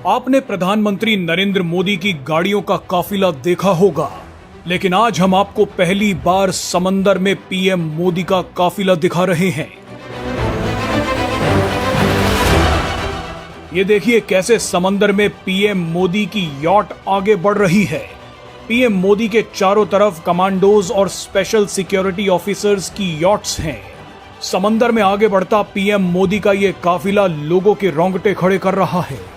आपने प्रधानमंत्री नरेंद्र मोदी की गाड़ियों का काफिला देखा होगा, लेकिन आज हम आपको पहली बार समंदर में पीएम मोदी का काफिला दिखा रहे हैं। ये देखिए कैसे समंदर में पीएम मोदी की यॉट आगे बढ़ रही है। पीएम मोदी के चारों तरफ कमांडोज और स्पेशल सिक्योरिटी ऑफिसर्स की यॉट्स हैं। समंदर में आगे बढ़ता पीएम मोदी का ये काफिला लोगों के रोंगटे खड़े कर रहा है।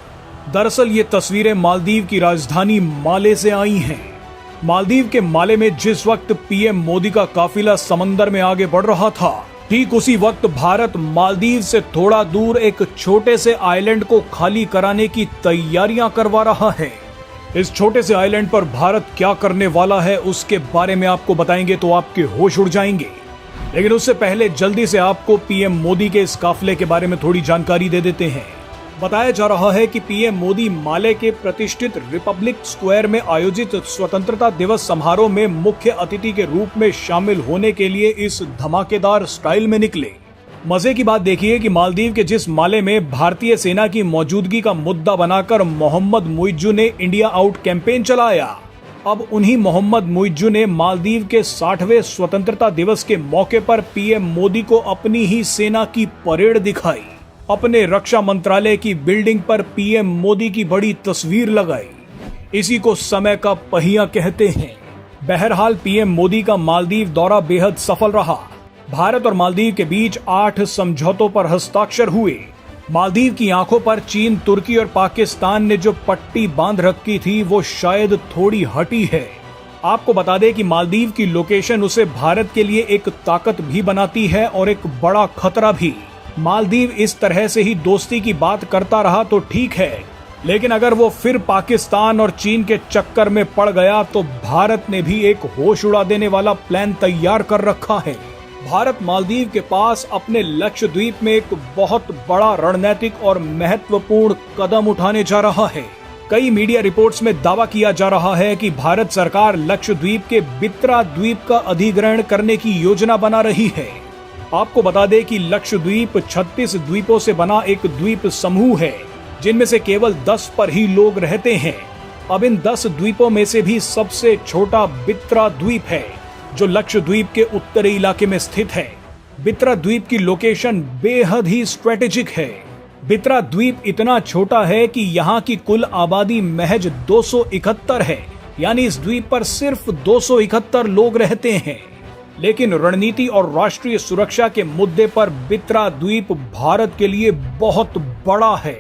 दरअसल ये तस्वीरें मालदीव की राजधानी माले से आई हैं। मालदीव के माले में जिस वक्त पीएम मोदी का काफिला समंदर में आगे बढ़ रहा था, ठीक उसी वक्त भारत मालदीव से थोड़ा दूर एक छोटे से आइलैंड को खाली कराने की तैयारियां करवा रहा है। इस छोटे से आइलैंड पर भारत क्या करने वाला है उसके बारे में आपको बताएंगे तो आपके होश उड़ जाएंगे। लेकिन उससे पहले जल्दी से आपको पीएम मोदी के इस काफिले के बारे में थोड़ी जानकारी दे देते हैं। बताया जा रहा है कि पीएम मोदी माले के प्रतिष्ठित रिपब्लिक स्क्वायर में आयोजित स्वतंत्रता दिवस समारोह में मुख्य अतिथि के रूप में शामिल होने के लिए इस धमाकेदार स्टाइल में निकले। मजे की बात देखिए कि मालदीव के जिस माले में भारतीय सेना की मौजूदगी का मुद्दा बनाकर मोहम्मद मुइज्जू ने इंडिया आउट कैंपेन चलाया, अब उन्हीं मोहम्मद मुइज्जू ने मालदीव के 60वें स्वतंत्रता दिवस के मौके पर पीएम मोदी को अपनी ही सेना की परेड दिखाई। अपने रक्षा मंत्रालय की बिल्डिंग पर पीएम मोदी की बड़ी तस्वीर लगाई। इसी को समय का पहिया कहते हैं। बहरहाल पीएम मोदी का मालदीव दौरा बेहद सफल रहा। भारत और मालदीव के बीच 8 समझौतों पर हस्ताक्षर हुए। मालदीव की आंखों पर चीन, तुर्की और पाकिस्तान ने जो पट्टी बांध रखी थी वो शायद थोड़ी हटी है। आपको बता दें कि मालदीव की लोकेशन उसे भारत के लिए एक ताकत भी बनाती है और एक बड़ा खतरा भी। मालदीव इस तरह से ही दोस्ती की बात करता रहा तो ठीक है, लेकिन अगर वो फिर पाकिस्तान और चीन के चक्कर में पड़ गया तो भारत ने भी एक होश उड़ा देने वाला प्लान तैयार कर रखा है। भारत मालदीव के पास अपने लक्षद्वीप में एक बहुत बड़ा रणनीतिक और महत्वपूर्ण कदम उठाने जा रहा है। कई मीडिया रिपोर्ट्स में दावा किया जा रहा है कि भारत सरकार लक्षद्वीप के बित्रा द्वीप का अधिग्रहण करने की योजना बना रही है। आपको बता दें कि लक्षद्वीप 36 द्वीपों से बना एक द्वीप समूह है, जिनमें से केवल 10 पर ही लोग रहते हैं। अब इन 10 द्वीपों में से भी सबसे छोटा बित्रा द्वीप है, जो लक्षद्वीप के उत्तरी इलाके में स्थित है। बित्रा द्वीप की लोकेशन बेहद ही स्ट्रेटेजिक है। बित्रा द्वीप इतना छोटा है कि यहाँ की कुल आबादी महज 271 है, यानी इस द्वीप पर सिर्फ 271 लोग रहते हैं। लेकिन रणनीति और राष्ट्रीय सुरक्षा के मुद्दे पर बित्रा द्वीप भारत के लिए बहुत बड़ा है।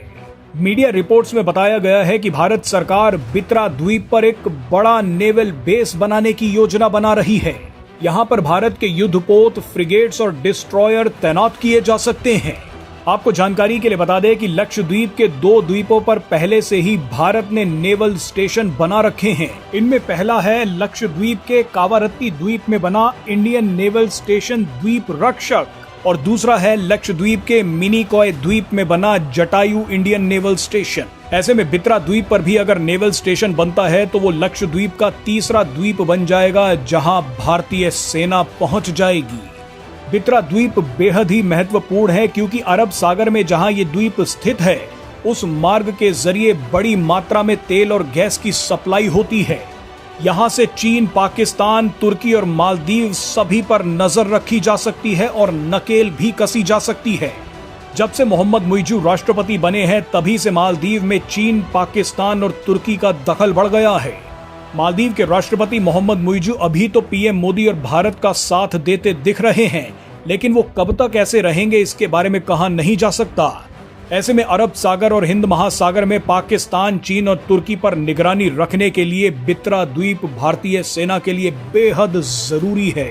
मीडिया रिपोर्ट्स में बताया गया है कि भारत सरकार बित्रा द्वीप पर एक बड़ा नेवल बेस बनाने की योजना बना रही है। यहाँ पर भारत के युद्धपोत, फ्रिगेट्स और डिस्ट्रॉयर तैनात किए जा सकते हैं। आपको जानकारी के लिए बता दें कि लक्षद्वीप के 2 द्वीपों पर पहले से ही भारत ने नेवल स्टेशन बना रखे हैं। इनमें पहला है लक्षद्वीप के कावारत्ती द्वीप में बना इंडियन नेवल स्टेशन द्वीप रक्षक, और दूसरा है लक्षद्वीप के मिनिकॉय द्वीप में बना जटायु इंडियन नेवल स्टेशन। ऐसे में बित्रा द्वीप पर भी अगर नेवल स्टेशन बनता है तो वो लक्षद्वीप का तीसरा द्वीप बन जाएगा, जहां भारतीय सेना पहुंच जाएगी। बित्रा द्वीप बेहद ही महत्वपूर्ण है क्योंकि अरब सागर में जहां ये द्वीप स्थित है, उस मार्ग के जरिए बड़ी मात्रा में तेल और गैस की सप्लाई होती है। यहां से चीन, पाकिस्तान, तुर्की और मालदीव सभी पर नजर रखी जा सकती है और नकेल भी कसी जा सकती है। जब से मोहम्मद मुइज्जू राष्ट्रपति बने हैं तभी से मालदीव में चीन, पाकिस्तान और तुर्की का दखल बढ़ गया है। मालदीव के राष्ट्रपति मोहम्मद मुइज्जू अभी तो पीएम मोदी और भारत का साथ देते दिख रहे हैं, लेकिन वो कब तक ऐसे रहेंगे इसके बारे में कहा नहीं जा सकता। ऐसे में अरब सागर और हिंद महासागर में पाकिस्तान, चीन और तुर्की पर निगरानी रखने के लिए बित्रा द्वीप भारतीय सेना के लिए बेहद जरूरी है।